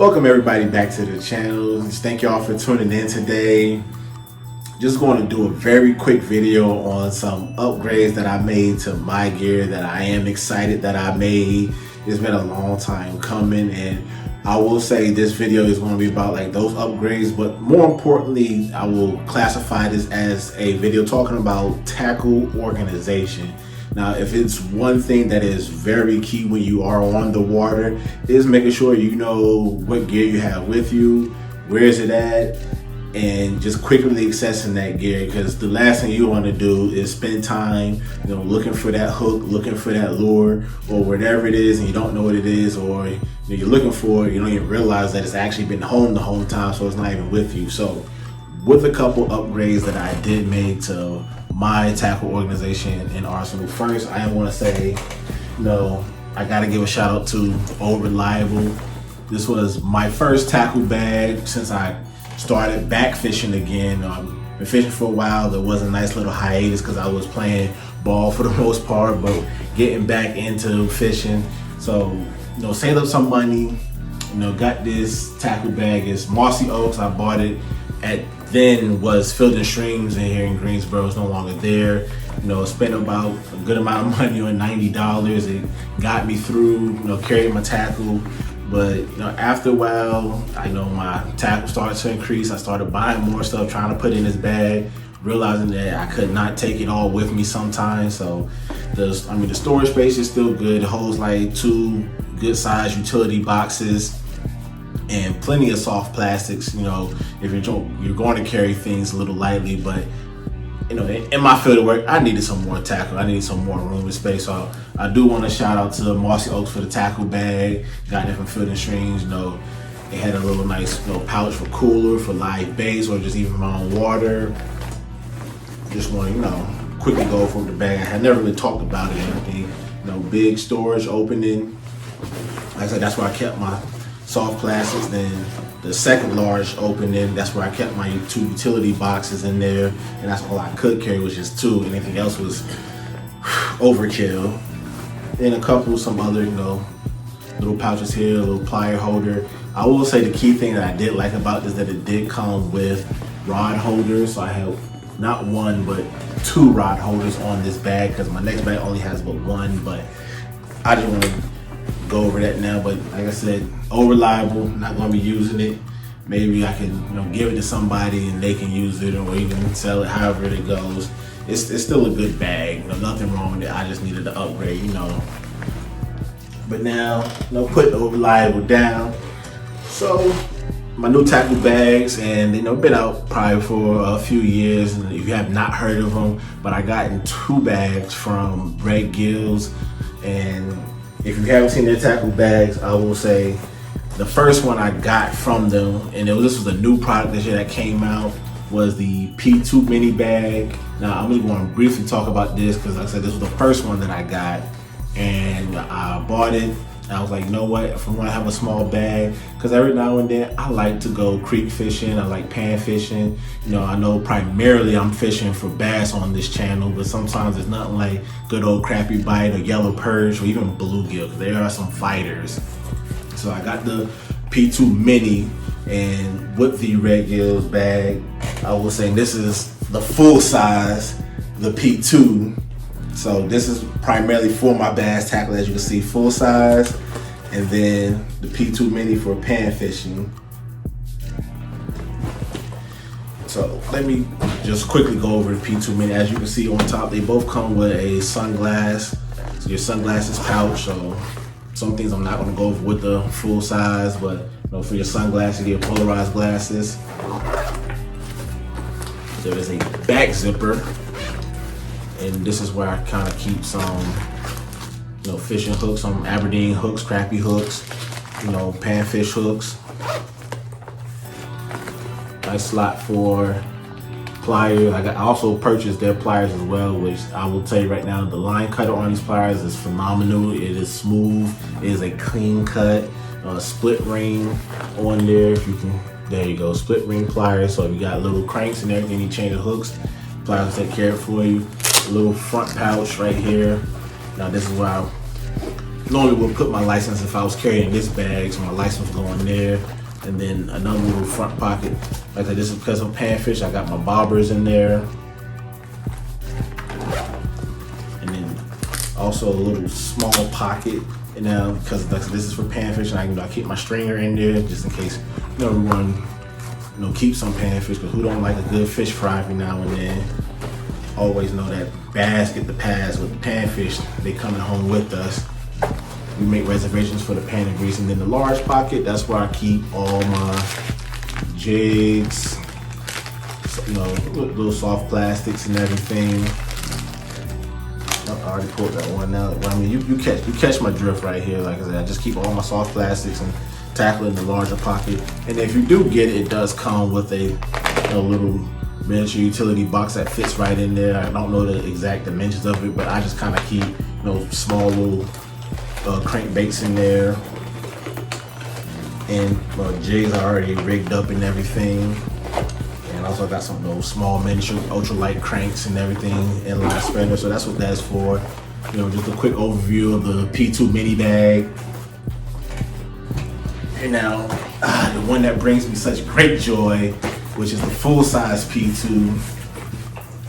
Welcome everybody back to the channel. Thank y'all for tuning in today. Just going to do a very quick video on some upgrades that I made to my gear that I am excited that I made. It's been a long time coming, and I will say this video is going to be about like those upgrades, but more importantly, I will classify this as a video talking about tackle organization. Now, if it's one thing that is very key when you are on the water, is making sure you know what gear you have with you, where is it at, and just quickly accessing that gear, because the last thing you want to do is spend time, looking for that hook, looking for that lure, or whatever it is, and you don't know what it is, or you're looking for it, you don't even realize that it's actually been home the whole time, so it's not even with you. So, with a couple upgrades that I did make to my tackle organization in Arsenal. First, I want to say, I got to give a shout out to Old Reliable. This was my first tackle bag since I started back fishing again. Been fishing for a while. There was a nice little hiatus because I was playing ball for the most part, but getting back into fishing. So, saved up some money. Got this tackle bag. It's Mossy Oaks. I bought it at then was Field and Streams in here in Greensboro. It's no longer there. Spent about a good amount of money on $90. It got me through, carrying my tackle. But after a while, I know my tackle started to increase. I started buying more stuff, trying to put in this bag, realizing that I could not take it all with me sometimes. So the storage space is still good. It holds like 2 good sized utility boxes and plenty of soft plastics, if you're going to carry things a little lightly. But in my field of work, I needed some more tackle. I needed some more room and space. So I do want to shout out to Mossy Oaks for the tackle bag. Got it from Field and Streams. It had a little nice pouch for cooler, for live baits, or just even my own water. Just want to quickly go over the bag. I had never really talked about it or anything. Big storage opening. Like I said, that's where I kept my soft plastics. Then the second large opening, that's where I kept my 2 utility boxes in there, and that's all I could carry was just 2. Anything else was overkill. Then some other little pouches here, a little plier holder. I will say the key thing that I did like about this is that it did come with rod holders. So I have not 1 but 2 rod holders on this bag, because my next bag only has but 1. But I just want to go over that now. But like I said, Old Reliable, not going to be using it. Maybe I can give it to somebody and they can use it, or even sell it, however it goes. It's still a good bag, nothing wrong with it. I just needed to upgrade, But now, put Old Reliable down. So my new tackle bags, and been out probably for a few years, and if you have not heard of them, but I got in 2 bags from Gills. And if you haven't seen their tackle bags, I will say the first one I got from them, and this was a new product this year that came out, was the P2 mini bag. Now I'm just going to briefly talk about this, because like I said, this was the first one that I got, and I bought it. I was like, you know what, if I want to have a small bag, because every now and then I like to go creek fishing, I like pan fishing. I know primarily I'm fishing for bass on this channel, but sometimes it's nothing like good old crappie bite or yellow perch or even bluegill, because there are some fighters. So I got the P2 mini, and with the Gills bag, I will say this is the full size, the P2. So this is primarily for my bass tackle, as you can see, full size, and then the P2 mini for pan fishing. So let me just quickly go over the P2 mini. As you can see on top, they both come with a sunglass, so your sunglasses pouch. So some things I'm not going to go over with the full size, but for your sunglasses, you get polarized glasses. There is a back zipper. And this is where I kind of keep some, fishing hooks, some Aberdeen hooks, crappie hooks, panfish hooks. Nice slot for pliers. I also purchased their pliers as well, which I will tell you right now, the line cutter on these pliers is phenomenal. It is smooth. It is a clean cut. Split ring on there. If you can, there you go, split ring pliers. So if you got little cranks and everything, you change the hooks, pliers will take care of it for you. A little front pouch right here. Now this is where I normally would put my license if I was carrying this bag, so my license will go in there. And then another little front pocket. Like I said, this is because I'm panfish. I got my bobbers in there. And then also a little small pocket. And now, because like this is for panfish, and I keep my stringer in there just in case everyone keep some panfish, because who don't like a good fish fry every now and then. Always know that bass get the pass with the panfish. They coming home with us. We make reservations for the pan and grease. And then the large pocket, that's where I keep all my jigs, little soft plastics and everything. I already pulled that one out. I mean, you catch my drift right here. Like I said, I just keep all my soft plastics and tackle in the larger pocket. And if you do get it, it does come with a little miniature utility box that fits right in there. I don't know the exact dimensions of it, but I just kind of keep small little crankbaits in there, and jigs are already rigged up and everything. And also got some of those small miniature ultralight cranks and everything, inline spinner. So that's what that's for. Just a quick overview of the P2 mini bag. And now the one that brings me such great joy, which is the full-size P2.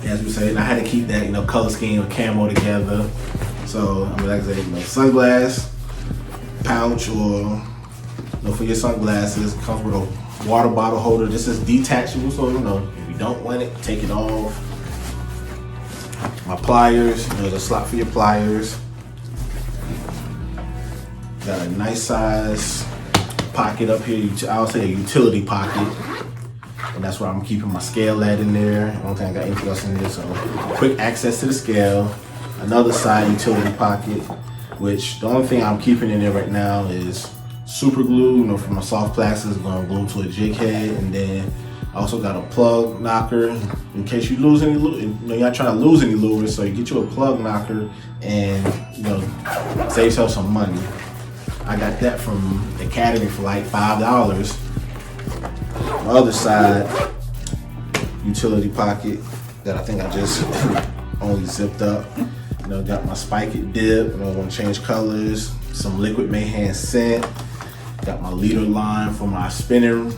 As we say, and I had to keep that color scheme or camo together. So I mean, like I said, sunglass pouch, or for your sunglasses, comes with a water bottle holder. This is detachable, so if you don't want it, take it off. My pliers, there's a slot for your pliers. Got a nice size pocket up here. I'll say a utility pocket. And that's where I'm keeping my scale at in there. I don't think I got anything else in there. So quick access to the scale. Another side utility pocket, which the only thing I'm keeping in there right now is super glue, for my soft plastics, going to glue to a jig head. And then I also got a plug knocker in case you lose any lure. You're not trying to lose any lures, so you get you a plug knocker and save yourself some money. I got that from the Academy for like $5. My other side utility pocket that I think I just only zipped up. Got my Spike It dip. I'm gonna change colors. Some Liquid Mayhem scent. Got my leader line for my spinning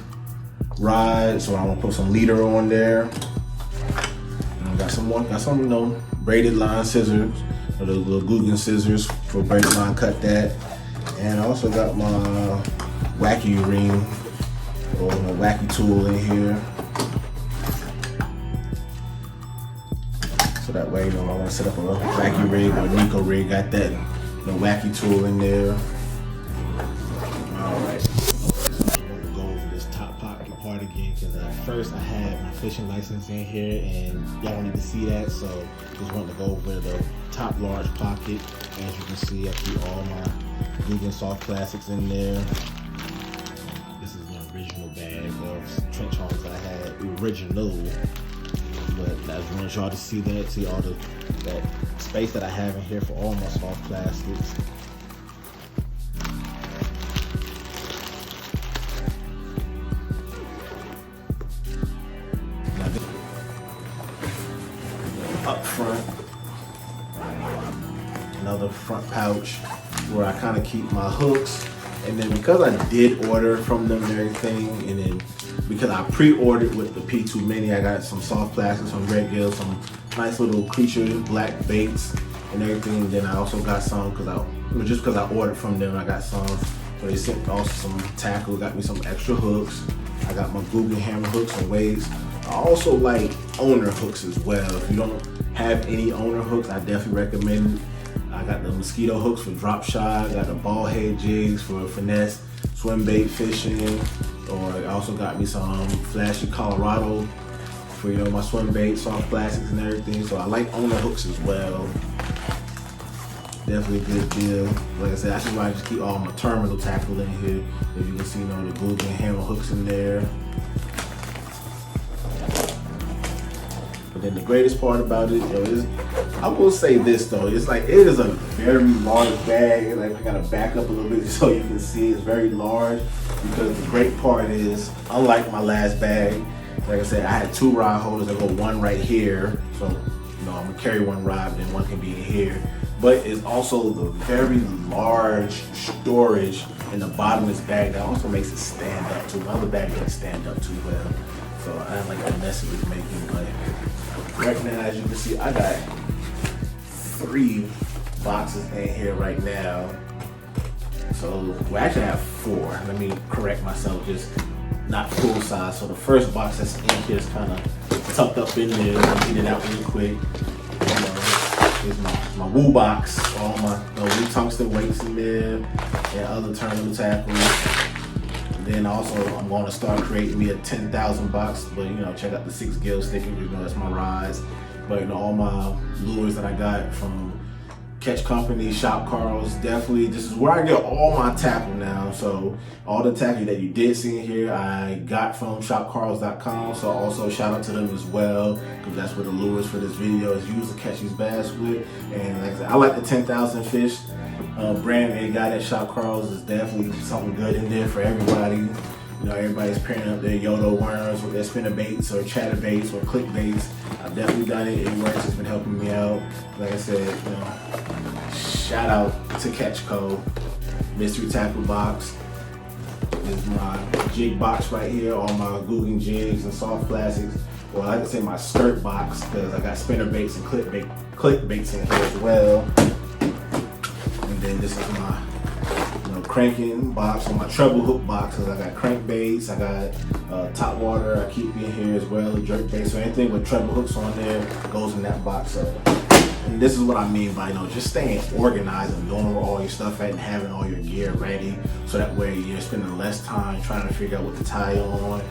rod, so I'm gonna put some leader on there. And I got some braided line scissors, or the little Guggen scissors for braided line. Cut that. And I also got my wacky ring, or my wacky tool in here. So that way, I want to set up a wacky rig or Nico rig, got that wacky tool in there. Alright, I'm going to go over this top pocket part again, because at first I had my fishing license in here and y'all don't need to see that, so just wanted to go over the top large pocket. As you can see, I keep all my vegan soft plastics in there. This is my original bag of trench hauls that I had, original. But I just want y'all to see that, see all that space that I have in here for all my soft plastics. Now this, up front, another front pouch where I kind of keep my hooks. And then because I did order from them and everything, and then because I pre-ordered with the P2 Mini, I got some soft plastics from Gills, some nice little creature black baits and everything. And then I also got some, just because I ordered from them, I got some. So they sent also some tackle, got me some extra hooks. I got my Guggen hammer hooks and weights. I also like owner hooks as well. If you don't have any owner hooks, I definitely recommend it. I got the mosquito hooks for drop shot, got the ball head jigs for finesse, swim bait fishing, or I also got me some flashy Colorado for my swim bait, soft plastics and everything. So I like owner hooks as well. Definitely a good deal. Like I said, that's why I just keep all my terminal tackle in here. As you can see, the Guggen hammer hooks in there. But then the greatest part about it, is, I will say this though, it's like, it is a very large bag. Like, I gotta back up a little bit so you can see it's very large, because the great part is, unlike my last bag, like I said, I had 2 rod holders. I go one right here, so I'm gonna carry one rod, then one can be in here. But it's also the very large storage in the bottom of this bag that also makes it stand up too. My other bag didn't stand up too well, so I didn't like the mess it was making. But right now, as you can see, I got 3 boxes in here right now. So we actually have 4. Let me correct myself, just not full size. So the first box that's in here is kind of tucked up in there. I'll get it out really quick. Here's my woo box, all my woo tungsten weights in there, and other turntable tackles. And then also I'm going to start creating me a 10,000 box, but check out the 6 Gills stickers. That's my rods. But all my lures that I got from Catch Company, Shop Carls, definitely this is where I get all my tackle now. So all the tackle that you did see in here I got from shopcarls.com, so also shout out to them as well, because that's where the lures for this video is used to catch these bass with. And like I said, I like the 10,000 fish brand they got at Shop Carls. Is definitely something good in there for everybody. Everybody's pairing up their Yodo worms with their spinner baits or chatter baits or click baits. I've definitely done it. It works. It's been helping me out. Like I said, shout out to Catch Co. Mystery Tackle Box. This is my jig box right here. All my Guggen jigs and soft plastics. Or I like to say my skirt box, because I got spinner baits and click baits in here as well. And then this is my cranking box, or my treble hook box, because I got crankbaits, I got top water I keep in here as well, jerk bait. So anything with treble hooks on there goes in that box. And this is what I mean by just staying organized and knowing where all your stuff at and having all your gear ready, so that way you're spending less time trying to figure out what to tie on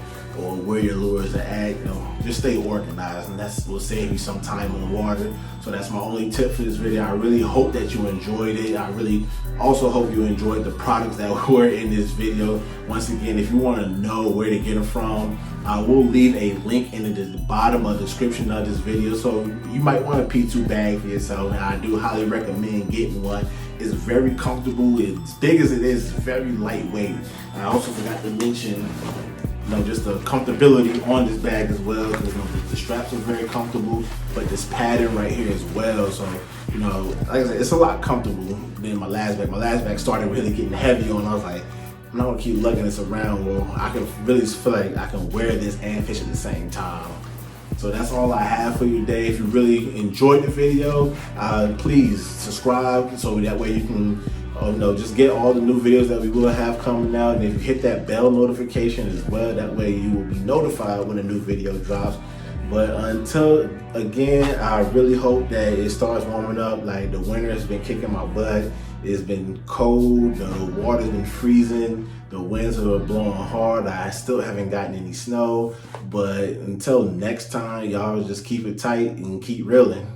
or where your lures are at. Just stay organized, and that's will save you some time on the water. So that's my only tip for this video. I really hope that you enjoyed it. I really also hope you enjoyed the products that were in this video. Once again, if you want to know where to get them from, I will leave a link in the bottom of the description of this video, so you might want a P2 bag for yourself, and I do highly recommend getting one. It's very comfortable. As big as it is, it's very lightweight. I also forgot to mention just the comfortability on this bag as well, because the straps are very comfortable, but this pattern right here as well. So like I said, it's a lot comfortable than my last bag. My last bag started really getting heavy on. I was like, I'm not gonna keep lugging this around. Well, I can really feel like I can wear this and fish at the same time. So that's all I have for you today. If you really enjoyed the video, please subscribe, so that way you can just get all the new videos that we will have coming out. And if you hit that bell notification as well, that way you will be notified when a new video drops. But until again, I really hope that it starts warming up. Like, the winter has been kicking my butt. It's been cold, the water's been freezing, the winds are blowing hard. I still haven't gotten any snow. But until next time, y'all just keep it tight and keep reeling.